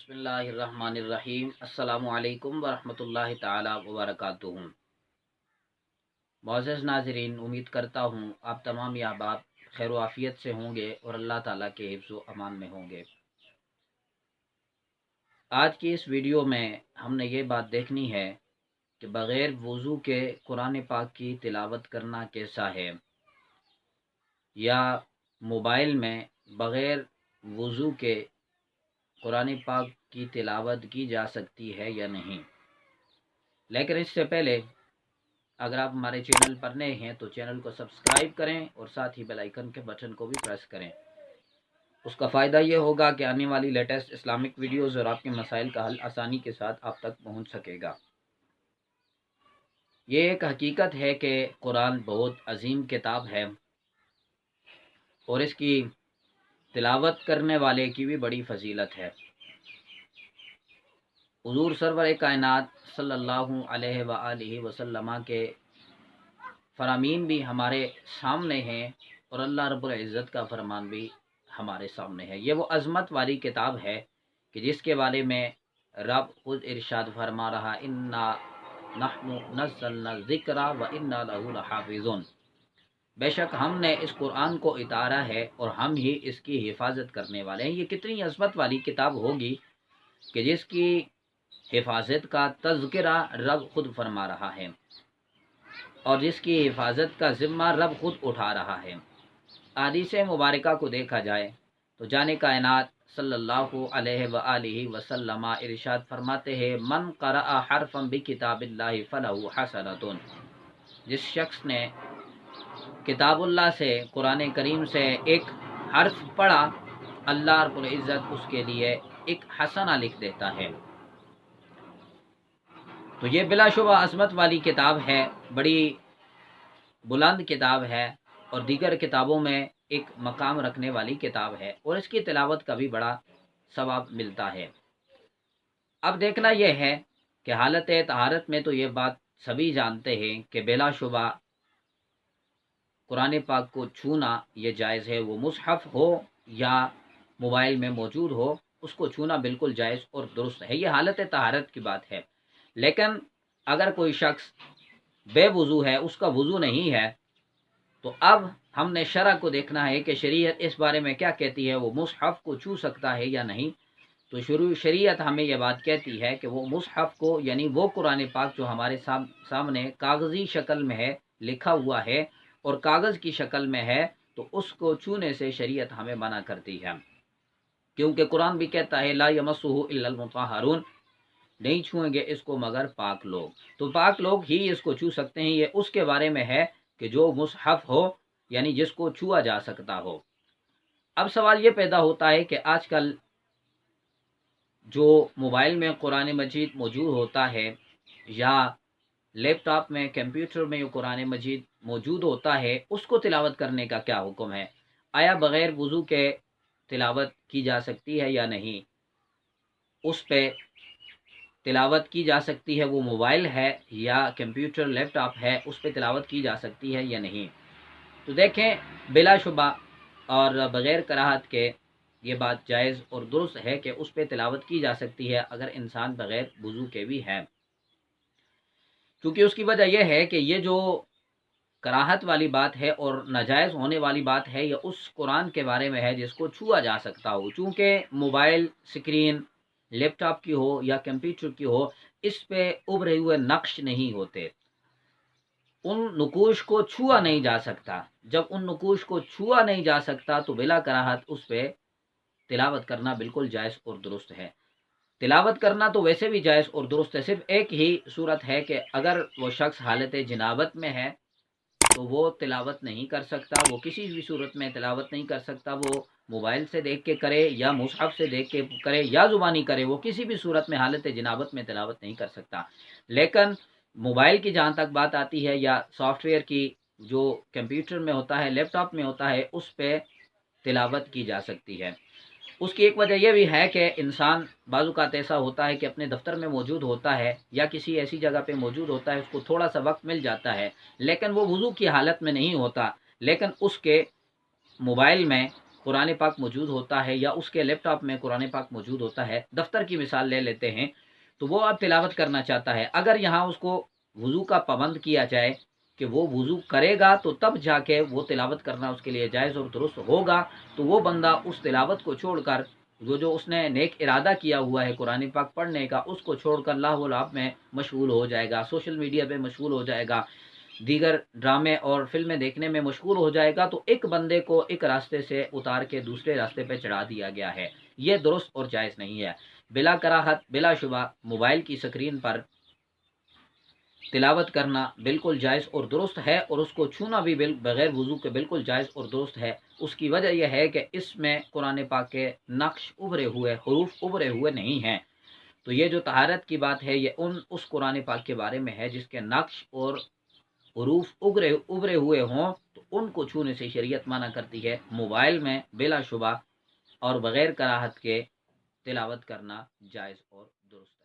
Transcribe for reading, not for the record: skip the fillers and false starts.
बिस्मिल्लाहिर्रहमानिर्रहीम। अस्सलामु अलैकुम वरहमतुल्लाहि ताला वबरकातुहू। मुअज़्ज़ज़ नाज़रीन, उम्मीद करता हूँ आप तमाम अहबाब खैर व आफ़ियत से होंगे और अल्लाह ताला के हिफ्ज़ व अमान में होंगे। आज की इस वीडियो में हमने ये बात देखनी है कि बग़ैर वज़ू के कुरान पाक की तिलावत करना कैसा है, या मोबाइल में बग़ैर वज़ू के कुरान पाक की तिलावत की जा सकती है या नहीं। लेकिन इससे पहले अगर आप हमारे चैनल पर नए हैं तो चैनल को सब्सक्राइब करें और साथ ही बेल आइकन के बटन को भी प्रेस करें। उसका फ़ायदा ये होगा कि आने वाली लेटेस्ट इस्लामिक वीडियोज़ और आपके मसाइल का हल आसानी के साथ आप तक पहुंच सकेगा। ये एक हकीकत है कि कुरान बहुत अजीम किताब है और इसकी तिलावत करने वाले की भी बड़ी फजीलत है। हुज़ूर सरवर कायनात सल्लल्लाहु अलैहि वसल्लम के फरामीन भी हमारे सामने हैं और अल्लाह रब्बुल इज़्ज़त का फरमान भी हमारे सामने है। ये वो अज़मत वाली किताब है कि जिसके बारे में रब खुद इरशाद फरमा रहा, इन्ना नहनु नज़्ज़लना ज़िक्रा व इन्ना लहू लहाफ़िज़ून। बेशक हमने इस कुरान को उतारा है और हम ही इसकी हिफाजत करने वाले हैं। ये कितनी अज़मत वाली किताब होगी कि जिसकी हिफाजत का तज़किरा रब खुद फरमा रहा है और जिसकी हिफाजत का ज़िम्मा रब खुद उठा रहा है। हदीस मुबारका को देखा जाए तो जाने कायनात सल्लल्लाहु अलैहि वसल्लम इरशाद फरमाते हैं, मन क़रअ हरफ़न बि किताबिल्लाहि फलहु हसनतुन। जिस शख्स ने किताबुल्लाह से, कुरान करीम से एक हर्फ पढ़ा, अल्लाह रब्बुल इज़्ज़त उसके लिए एक हसना लिख देता है। तो ये बिलाशुबा अज़मत वाली किताब है, बड़ी बुलंद किताब है और दीगर किताबों में एक मकाम रखने वाली किताब है और इसकी तिलावत का भी बड़ा सवाब मिलता है। अब देखना यह है कि हालत तहारत में तो ये बात सभी जानते हैं कि बिलाशुबा कुरान पाक को छूना ये जायज़ है। वो मुसहफ़ हो या मोबाइल में मौजूद हो, उसको छूना बिल्कुल जायज़ और दुरुस्त है। ये हालत तहारत की बात है। लेकिन अगर कोई शख्स बेवुज़ू है, उसका वज़ू नहीं है, तो अब हमने शरअ को देखना है कि शरीयत इस बारे में क्या कहती है। वो मुसहफ़ को छू सकता है या नहीं। तो शरीयत हमें यह बात कहती है कि वो मुसहफ़ को, यानी वो कुरान पाक जो हमारे सामने कागज़ी शक्ल में है, लिखा हुआ है और कागज़ की शक्ल में है, तो उसको छूने से शरीयत हमें मना करती है। क्योंकि कुरान भी कहता है, ला यमस्सुहु इल्लल मुतहहरून, नहीं छुएंगे इसको मगर पाक लोग। तो पाक लोग ही इसको छू सकते हैं। ये उसके बारे में है कि जो मुसहफ़ हो, यानी जिसको छुआ जा सकता हो। अब सवाल ये पैदा होता है कि आजकल जो मोबाइल में कुरान मजीद मौजूद होता है या लैपटॉप में, कंप्यूटर में कुरान मजीद मौजूद होता है, उसको तिलावत करने का क्या हुक्म है। आया बग़ैर वज़ू के तिलावत की जा सकती है या नहीं। उस पे तिलावत की जा सकती है, वो मोबाइल है या कंप्यूटर लैपटॉप है, उस पर तिलावत की जा सकती है या नहीं। तो देखें, बिलाशुबा और बग़ैर कराहत के ये बात जायज़ और दुरुस्त है कि उस पर तिलावत की जा सकती है अगर इंसान बग़ैर वज़ू के भी है। क्योंकि उसकी वजह यह है कि ये जो कराहत वाली बात है और नाजायज़ होने वाली बात है, यह उस कुरान के बारे में है जिसको छुआ जा सकता हो। चूँकि मोबाइल स्क्रीन लैपटॉप की हो या कंप्यूटर की हो, इस पे उभरे हुए नक्श नहीं होते, उन नकूश को छुआ नहीं जा सकता। जब उन नकूश को छुआ नहीं जा सकता तो बिला कराहत उस पे तिलावत करना बिल्कुल जायज़ और दुरुस्त है। तिलावत करना तो वैसे भी जायज़ और दुरुस्त है। सिर्फ एक ही सूरत है कि अगर वो शख्स हालत जनाबत में है तो वो तिलावत नहीं कर सकता, वो किसी भी सूरत में तिलावत नहीं कर सकता। वो मोबाइल से देख के करे या मुसहफ़ से देख के करे या ज़ुबानी करे, वो किसी भी सूरत में हालत जनाबत में तिलावत नहीं कर सकता। लेकिन मोबाइल की जहाँ तक बात आती है या सॉफ्टवेयर की, जो कंप्यूटर में होता है, लैपटॉप में होता है, उस पर तिलावत की जा सकती है। उसकी एक वजह यह भी है कि इंसान बाज़ ऐसा होता है कि अपने दफ्तर में मौजूद होता है या किसी ऐसी जगह पे मौजूद होता है, उसको थोड़ा सा वक्त मिल जाता है, लेकिन वो वज़ू की हालत में नहीं होता, लेकिन उसके मोबाइल में قرآن پاک موجود ہوتا ہے یا اس کے لیپ ٹاپ میں قرآن پاک موجود ہوتا ہے، دفتر کی مثال لے لیتے ہیں، تو وہ اب تلاوت کرنا چاہتا ہے، اگر یہاں اس کو وضو کا پابند کیا جائے کہ وہ وضو کرے گا تو تب جا کے وہ تلاوت کرنا اس کے لیے جائز اور درست ہوگا، تو وہ بندہ اس تلاوت کو چھوڑ کر وہ جو اس نے نیک ارادہ کیا ہوا ہے قرآن پاک پڑھنے کا، اس کو چھوڑ کر لاہ و لعب میں مشغول ہو جائے گا، سوشل میڈیا پہ مشغول ہو جائے گا، دیگر ڈرامے اور فلمیں دیکھنے میں مشغول ہو جائے گا، تو ایک بندے کو ایک راستے سے اتار کے دوسرے راستے پہ چڑھا دیا گیا ہے۔ یہ درست اور جائز نہیں ہے۔ بلا کراہت بلا شبہ موبائل کی سکرین پر تلاوت کرنا بالکل جائز اور درست ہے، اور اس کو چھونا بھی بغیر وضو کے بالکل جائز اور درست ہے۔ اس کی وجہ یہ ہے کہ اس میں قرآن پاک کے نقش ابھرے ہوئے، حروف ابھرے ہوئے نہیں ہیں۔ تو یہ جو طہارت کی بات ہے، یہ اس قرآن پاک کے بارے میں ہے جس کے نقش اور حروف ابھرے ہوئے ہوں، تو ان کو چھونے سے شریعت منع کرتی ہے۔ موبائل میں بلا شبہ اور بغیر کراہت کے تلاوت کرنا جائز اور درست ہے۔